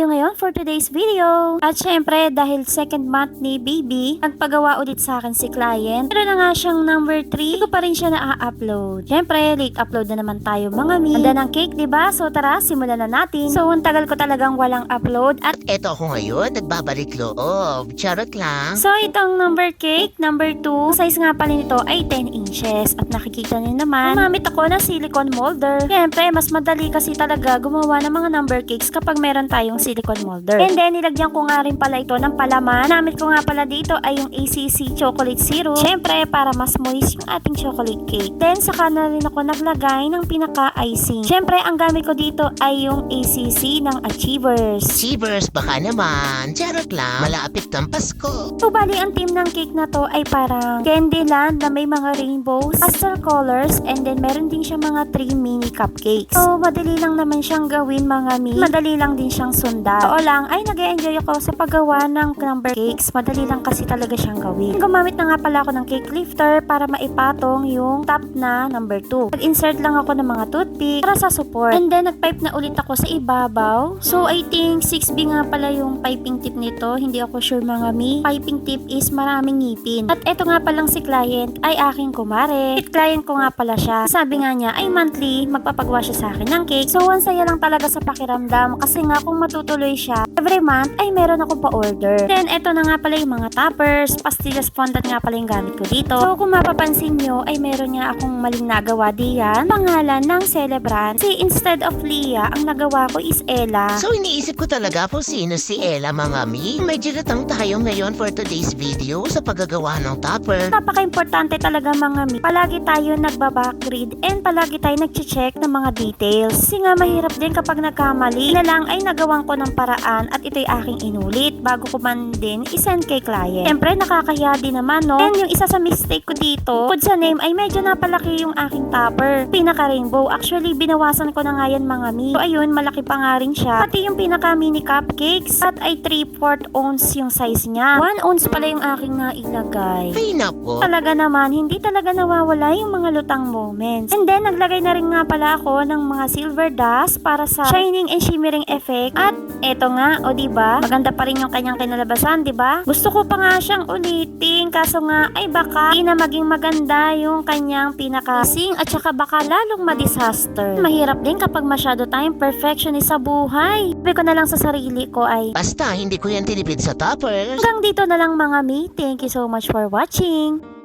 Ngayon for today's video. At syempre dahil second month ni baby, nagpagawa ulit sa akin si client. Pero na nga siyang number 3, hindi ko pa rin siya na-upload. Syempre late upload na naman tayo mga mi. Handa ng cake, diba? So tara, simulan na natin. So ang tagal ko talagang walang upload. At Eto ako ngayon, nagbabalik loob. Charot lang. so itong number cake, number 2, size nga pala nito ay 10 inches. At nakikita niyo naman, gumamit ako ng silicone molder. Syempre, mas madali kasi talaga gumawa ng mga number cakes kapag meron tayong silicone molder. And then, nilagyan ko nga rin pala ito ng palaman. Namit ko nga pala dito ay yung ACC chocolate syrup. Syempre, para mas moist yung ating chocolate cake. Then, saka na rin ako naglagay ng pinaka-icing. Syempre, ang gamit ko dito ay yung ACC ng Achievers. Cheevers, baka naman. Charot lang. Malapit ng Pasko. So, bali, ang team ng cake na to ay parang Candyland na may mga rainbows, pastel colors, and then meron din siya mga 3 mini cupcakes. So, madali lang naman siyang gawin mga mi. Madali lang din siyang sundan. Oo lang, ay nag-enjoy ako sa paggawa ng number cakes. Madali lang kasi talaga siyang gawin. Gumamit na nga pala ako ng cake lifter para maipatong yung top na number 2. Nag-insert lang ako ng mga toothpick para sa support. And then, nag-pipe na ulit ako sa ibabaw. So, I think 6B nga pala yung piping tip nito. Hindi ako sure mga mi. Piping tip is maraming ngipin. At eto nga palang si client ay aking kumare. Client ko nga pala siya. Sabi nga niya ay monthly magpapagawa siya sa akin ng cake. So, ang saya lang talaga sa pakiramdam kasi nga kung matutuloy siya, every month ay meron akong pa-order. Then, eto na nga pala yung mga toppers. Pastillas fondant nga pala yung gamit ko dito. So, kung mapapansin nyo, ay meron nga akong maling nagawa diyan. Pangalan ng celebrant. Si instead of Leah, ang nagawa ko is Ella. So iniisip ko talaga kung sino si Ella mga mi. Medyo latang tayo ngayon for today's video sa paggagawa ng topper. Napaka-importante talaga mga mi. Palagi tayo nagbabackread and palagi tayo nag-check ng mga details. Kasi nga mahirap din kapag nagkamali. Na lang ay nagawan ko ng paraan at ito'y aking inulit bago ko man din isend kay client. Siyempre nakakahiya din naman no. And yung isa sa mistake ko dito, bukod sa name ay medyo napalaki yung aking topper. Pinaka-rainbow. Actually binawasan ko na nga yan mga mi. So ayun, malaki pa nga rin siya. Pati yung pinaka-mini cupcakes at ay 3/4 ounce yung size niya. 1 ounce pala yung aking nailagay. Ay nako. Talaga naman, hindi talaga nawawala yung mga lutang moments. And then, naglagay na rin nga pala ako ng mga silver dust para sa shining and shimmering effect. At eto nga, o diba, maganda pa rin yung kanyang kinalabasan, diba? Gusto ko pa nga siyang ulitin, kaso nga, ay baka hindi na maging maganda yung kanyang pinaka-sing at saka baka lalong ma-disaster. Mahirap din kapag masyado tayong perfectionist sa buhay. Sabi ko na lang sa sarili ko ay, Basta hindi ko yan tinipid sa topper. hanggang dito na lang mga mi. Thank you so much for watching.